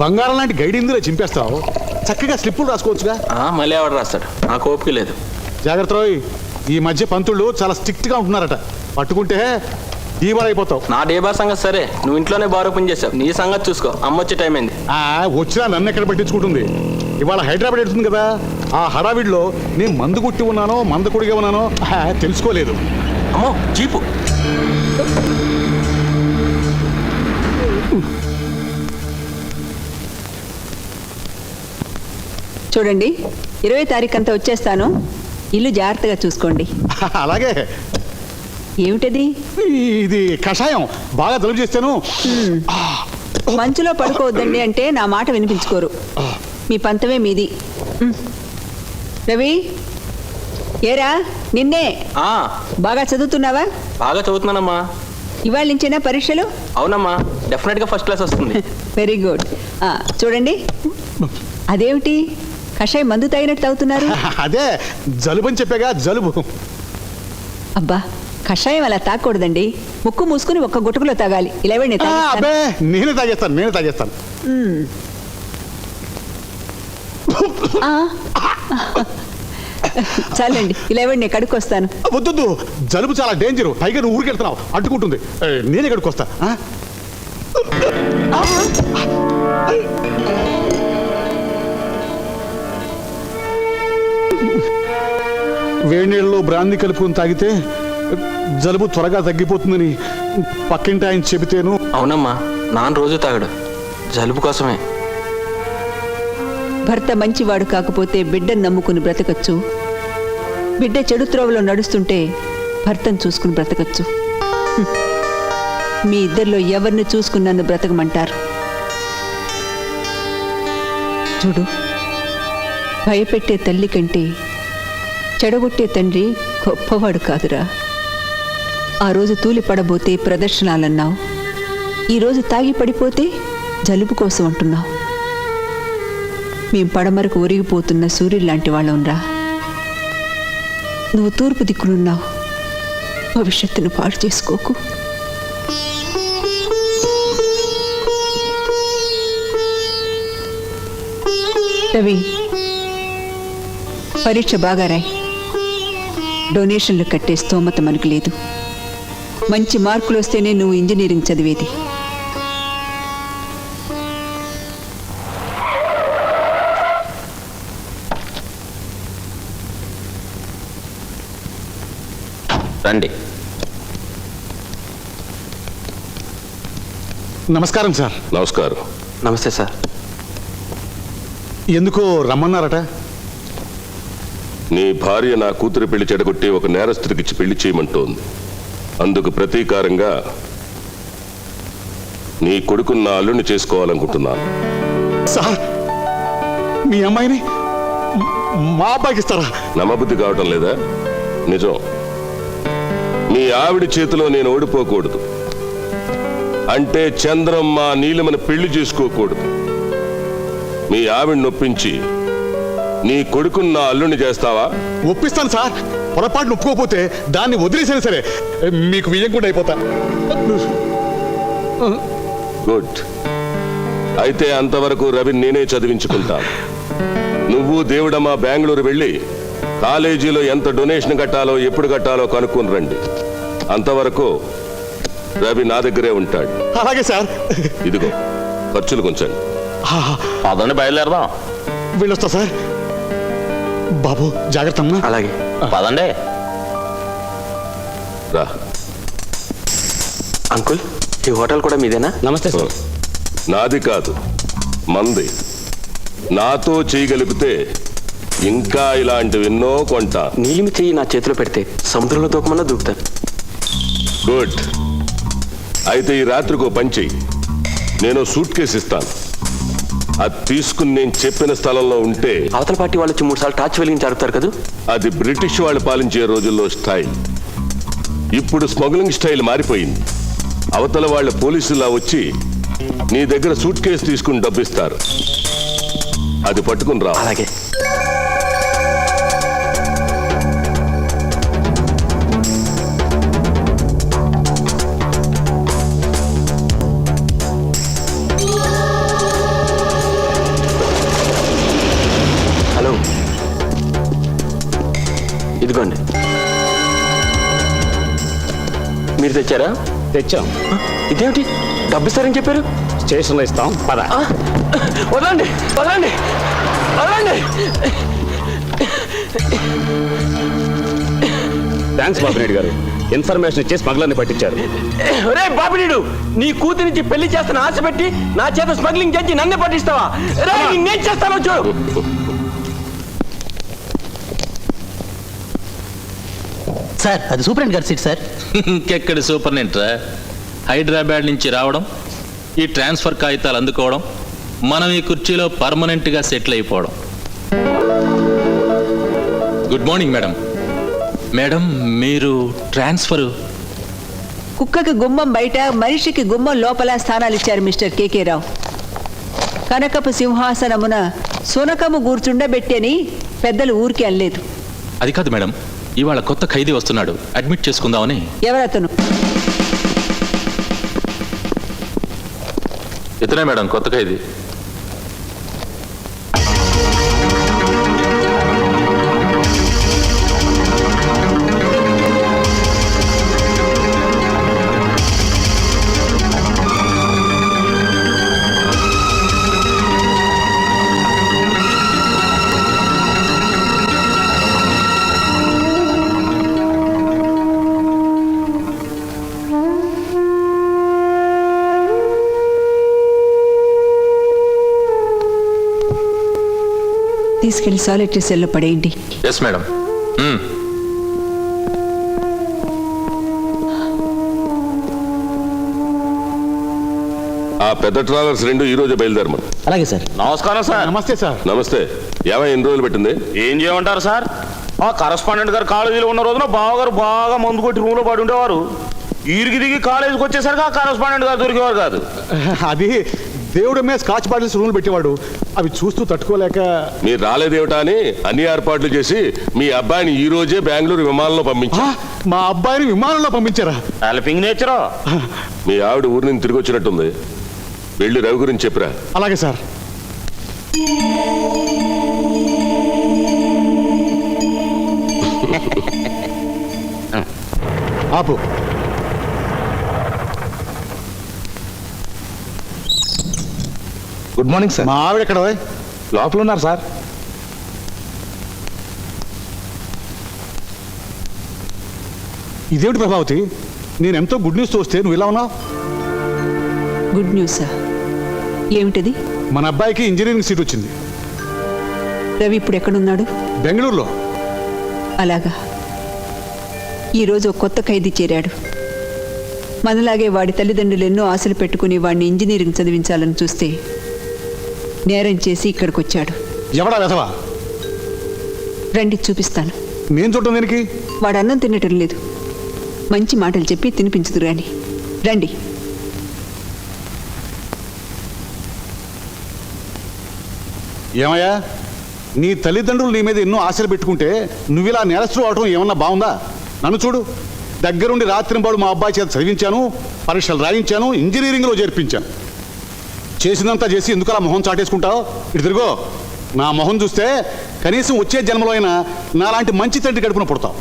బంగారం లాంటి గైడ్ ఇందులో చింపేస్తావు, చక్కగా స్లిప్పులు రాసుకోవచ్చుగా. మళ్ళీ ఎవడు రాస్తాడు, నాకు ఓపిక లేదు. జాగ్రత్త రోయ్, ఈ మధ్య పంతుళ్ళు చాలా స్ట్రిక్ట్ గా ఉంటున్నారట, పట్టుకుంటే డీబార్ అయిపోతావు. నా డేబార్ సంగతి సరే, నువ్వు ఇంట్లోనే బాగా పని చేసావు, నీ సంగతి చూసుకో. అమ్మ వచ్చే టైం అయింది. వచ్చినా నన్ను ఎక్కడ పట్టించుకుంటుంది. ఇవాళ హైదరాబాద్ వెళ్తుంది కదా, ఆ హడావిడిలో నేను మందు కొట్టి ఉన్నానో మందకుడిగా ఉన్నానో తెలుసుకోలేదు. అమ్మో జీపు. చూడండి, 20వ తారీఖు అంతా వచ్చేస్తాను, ఇల్లు జాగ్రత్తగా చూసుకోండి. అలాగే. ఏమిటది? ఇది కషాయం, బాగా జలుబు చేస్తాను. మంచులో పడుకోవద్దండి అంటే నా మాట వినిపించుకోరు. మీ పంతమే మీది. రవి, ఏరా నిన్నే. బాగా చదువుతున్నావా? బాగా చదువుతున్నానమ్మా. ఇవాళ నుంచేనా పరీక్షలు? అవునమ్మా, డెఫినెట్గా ఫస్ట్ క్లాస్ వస్తుంది. Very good. చూడండి, అదేమిటి కషాయం మందు తాగినట్టు తాగుతున్నారు? అదే జలుబు అని చెప్పాగా, జలుబు. అబ్బా, కషాయం అలా తాగకూడదండి, ముక్కు మూసుకుని ఒక్క గుటకులో తాగాలి. ఇలా నేనే తాగేస్తాను. చాలండి, ఇలా నేను కడుక్కొస్తాను. వద్దు, జలుబు చాలా డేంజరు, పైగా నువ్వు ఊరికి వెళ్తున్నావు, అడ్డుకుంటుంది. నేనే కడుక్కొస్తా. వేడి నీళ్ళలో బ్రాందీ కలుపుకొని తాగితే జలుబు త్వరగా తగ్గిపోతుందని పక్కింటి ఆయన చెబితేను. అవునమ్మా, నాన్న రోజు తాగడు, జలుబు కోసమే. భర్త మంచివాడు కాకపోతే బిడ్డను నమ్ముకుని బ్రతకచ్చు, బిడ్డ చెడు త్రోవలో నడుస్తుంటే భర్తను చూసుకుని బ్రతకచ్చు. మీ ఇద్దరిలో ఎవరిని చూసుకుని నన్ను బ్రతకమంటారు? చూడు, భయపెట్టే తల్లి కంటే చెడగొట్టే తండ్రి గొప్పవాడు కాదురా. ఆ రోజు తూలి పడబోతే ప్రదర్శనాలన్నావు, ఈరోజు తాగి పడిపోతే జలుబు కోసం అంటున్నావు. మేం పడమరకు ఒరిగిపోతున్న సూర్యుల్లాంటి వాళ్ళంరా. నువ్వు తూర్పు దిక్కునున్నావు, భవిష్యత్తును పాడు చేసుకోకు. రవి, పరీక్ష బాగా రాయి. డొనేషన్లు కట్టే స్తోమత మనకు లేదు. మంచి మార్కులు వస్తేనే నువ్వు ఇంజనీరింగ్ చదివేది. రండి. నమస్కారం సార్. నమస్కారం. నమస్తే సార్. ఎందుకో రమ్మన్నారట? నీ భార్య నా కూతురు పెళ్లి చెడగొట్టి ఒక నేరస్తుడికిచ్చి పెళ్లి చేయమంటోంది. అందుకు ప్రతీకారంగా నీ కొడుకున్న అల్లుని చేసుకోవాలనుకుంటున్నాను. సార్, మీ అమ్మాయిని మా అబ్బాయికి ఇస్తారా? నమ్మబుద్ధి కావటం లేదా? నిజం. మీ ఆవిడ చేతిలో నేను ఓడిపోకూడదు అంటే చంద్రమ్మ నీలిమని పెళ్లి చేసుకోకూడదు. మీ ఆవిడ నొప్పించి నీ కొడుకున్న అల్లుని చేస్తావా? ఒప్పిస్తాను సార్. పొరపాటు ఒప్పుకోకపోతే దాన్ని వదిలేసినా సరే మీకు వియ్యకుండా అయిపోతా. గుడ్. అయితే అంతవరకు రవి నేనే చదివించుకుంటాను. నువ్వు దేవుడమ్మా బెంగళూరు వెళ్ళి కాలేజీలో ఎంత డొనేషన్ కట్టాలో ఎప్పుడు కట్టాలో కనుక్కొని రండి. అంతవరకు రవి నా దగ్గరే ఉంటాడు. అలాగే సార్. ఇదిగో ఖర్చులు కొంచెం. అదని బయలుదేరదాం. వెళ్ళొస్తా సార్. బాబు జాగ్రత్త అమ్మా. అలాగే, పదండి. రా. అంకుల్, ఈ హోటల్ కూడా మీదేనా? నమస్తే సార్. నాది కాదు, మంది. నాతో చేయగలిగితే ఇంకా ఇలాంటివి ఎన్నో కొంటా. నీలిమి చెయ్యి నా చేతిలో పెడితే సముద్రంలో దూకమన్నా దూకుతాను. గుడ్. అయితే ఈ రాత్రికో పని చెయ్యి. నేను సూట్ కేసు ఇస్తాను. అది తీసుకుని నేను చెప్పిన స్థలంలో ఉంటే అవతల పార్టీ వాళ్ళు వచ్చి 3 సార్లు టార్చ్ వెలిగించి అడుగుతారు కదా. అది బ్రిటిష్ వాళ్ళు పాలించే రోజుల్లో స్టైల్. ఇప్పుడు స్మగ్లింగ్ స్టైల్ మారిపోయింది. అవతల వాళ్ళ పోలీసులా వచ్చి నీ దగ్గర సూట్ కేసు తీసుకుని డబ్బిస్తారు. అది పట్టుకుని రా. అలాగే. తెచ్చారా? తెచ్చాం. ఇదేమిటి డబ్బు ఇస్తారని చెప్పారు? స్టేషన్లో ఇస్తాం, పద. వదలండి వదలండి వదలండి. థ్యాంక్స్ బాబినేడు గారు, ఇన్ఫర్మేషన్ ఇచ్చి స్మగ్లర్ని పట్టించారు. రే బాబినీడు, నీ కూతురించి పెళ్లి చేస్తాను ఆశ పెట్టి నా చేత స్మగ్లింగ్ చేసి నన్నే పట్టిస్తావా? రే నేను చేస్తాను చూడు. సార్ అది సూపరింటెండెంట్ గారి సీట్ సార్. ఇంకెక్కడి సూపరింటెండెంట్ రా? హైదరాబాద్ నుంచి రావడం, ఈ ట్రాన్స్ఫర్ కాగితాలు అందుకోవడం, మనం ఈ కుర్చీలో పర్మనెంట్గా సెటిల్ అయిపోవడం. Good morning madam. మేడం మీరు ట్రాన్స్ఫర్? కుక్కకి గుమ్మం బయట, మనిషికి గుమ్మం లోపల స్థానాలు ఇచ్చారు మిస్టర్ కేకే రావు. కనకపు సింహాసనమున సునకము కూర్చుండబెట్టని పెద్దలు ఊరికి అనలేదు. అది కాదు మేడం, ఇవాళ కొత్త ఖైదీ వస్తున్నాడు, అడ్మిట్ చేసుకుందామని. ఎవరతను? ఇతనే మేడం కొత్త ఖైదీ. తీసుకెళ్లి సాలిటరీ సెల్లో పడేయండి. Yes madam. ఆ పెద్ద ట్రావెలర్స్ రెండు ఈ రోజు బయలుదేరమను. అలాగే సార్. నమస్కారం సార్. నమస్తే సార్. నమస్తే. ఏమై ఎన్ని రోజులు పెట్టింది? ఏం చేయమంటారు సార్, ఆ కరస్పాండెంట్ గారు కాలేజీలో ఉన్న రోజున బావగారు బాగా మందు కొట్టి రూమ్లో పడి ఉండేవారు. ఈరికి దిగి కాలేజీకి వచ్చేసరికి ఆ కరస్పాండెంట్ గారు దొరికేవారు కాదు. అది దేవుడు మీద స్కాచ్ బాటిల్స్ రూములు పెట్టేవాడు, అవి చూస్తూ తట్టుకోలేక. మీరు రాలేదేమిటా అని అన్ని ఏర్పాట్లు చేసి మీ అబ్బాయిని ఈ రోజే బెంగళూరు విమానంలో పంపించా. మా అబ్బాయిని విమానంలో పంపించారా? Helping nature. మీ ఆవిడ ఊరి నుంచి తిరిగి వచ్చినట్టుంది, వెళ్ళి రవి గురించి చెప్పిరా. అలాగే సార్. ఆపు. Good morning sir. మా ఆవిడ ఎక్కడ? లోపల ఉన్నారు సార్. ఇదేమిటి ప్రభావతి, నేను ఎంతో గుడ్ న్యూస్ వస్తే నువ్వు ఇలా ఉన్నావు? గుడ్ న్యూసా? ఏమిటది? మన అబ్బాయికి ఇంజనీరింగ్ సీట్ వచ్చింది. రవి ఇప్పుడు ఎక్కడున్నాడు? బెంగళూరులో. అలాగా. ఈరోజు ఒక కొత్త ఖైదీ చేరాడు. మనలాగే వాడి తల్లిదండ్రులు ఎన్నో ఆశలు పెట్టుకుని వాడిని ఇంజనీరింగ్ చదివించాలని చూస్తే నేరం చేసి ఇక్కడికి వచ్చాడు. ఎవడా వెధవా? రండి చూపిస్తాను. నేను చూడటం దేనికి? వాడు అన్నం తినటం లేదు, మంచి మాటలు చెప్పి తినిపించదు రాని. రండి. ఏమయ్యా, నీ తల్లిదండ్రులు నీ మీద ఎన్నో ఆశలు పెట్టుకుంటే నువ్వు ఇలా నేరస్తులు అవటం ఏమన్నా బాగుందా? నన్ను చూడు, దగ్గరుండి రాత్రింపాడు మా అబ్బాయి చేత చదివించాను, పరీక్షలు రాయించాను, ఇంజనీరింగ్లో చేర్పించాను. చేసినంతా చేసి ఎందుకు అలా మొహం చాటేసుకుంటావు? ఇటు తిరుగో. నా మొహం చూస్తే కనీసం వచ్చే జన్మలో అయినా నాలాంటి మంచి తండ్రి గడుపున పుడతావు.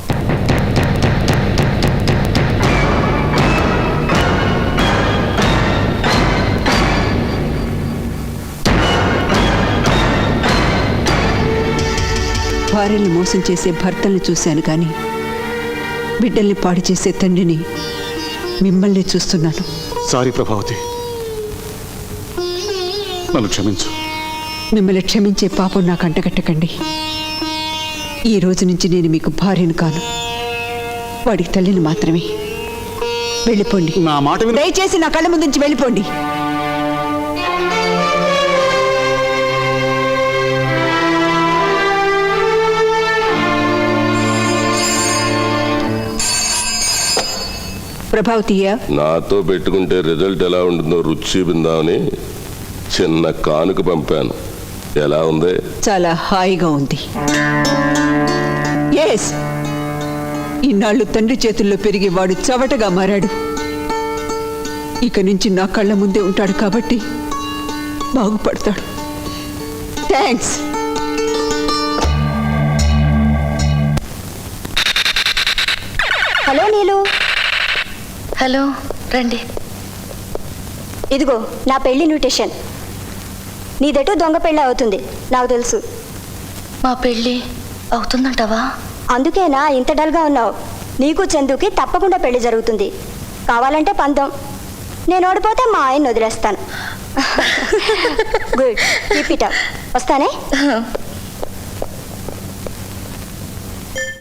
భార్యల్ని మోసం చేసే భర్తల్ని చూశాను కానీ బిడ్డల్ని పాడు చేసే తండ్రిని మిమ్మల్ని చూస్తున్నాను. సారీ ప్రభావతి, నన్ను క్షమించు. మిమ్మల్ని క్షమించే పాపం నాకు అంటగట్టకండి. ఈ రోజు నుంచి నేను మీకు భార్యను కాను, వాడికి తల్లిని మాత్రమే. వెళ్ళిపోండి. నా మాట విను. దయచేసి నా కళ్ళ ముందు నుంచి వెళ్ళిపోండి. ప్రభావతియా, నాతో పెట్టుకుంటే రిజల్ట్ ఎలా ఉంటుందో రుచి చూపిందామని చిన్న కానుక పంపాను. ఎలా ఉంది? చాలా హాయిగా ఉంది. ఎస్, ఇన్నాళ్ళు తండ్రి చేతుల్లో పెరిగి వాడు చవటగా మారాడు. ఇక నుంచి నా కళ్ళ ముందే ఉంటాడు కాబట్టి బాగుపడతాడు. థ్యాంక్స్. హలో నీలు, హలో రండి. ఇదిగో నా పెళ్లి ఇన్విటేషన్. నీదెటు దొంగ పెళ్ళి అవుతుంది నాకు తెలుసు. మా పెళ్ళి అవుతుందంటావా? అందుకేనా ఇంత డల్గా ఉన్నావు? నీకు చందుకి తప్పకుండా పెళ్లి జరుగుతుంది. కావాలంటే పందెం. నేను ఓడిపోతే మా ఆయన్ని వదిలేస్తాను. Good, keep it up. వస్తానే.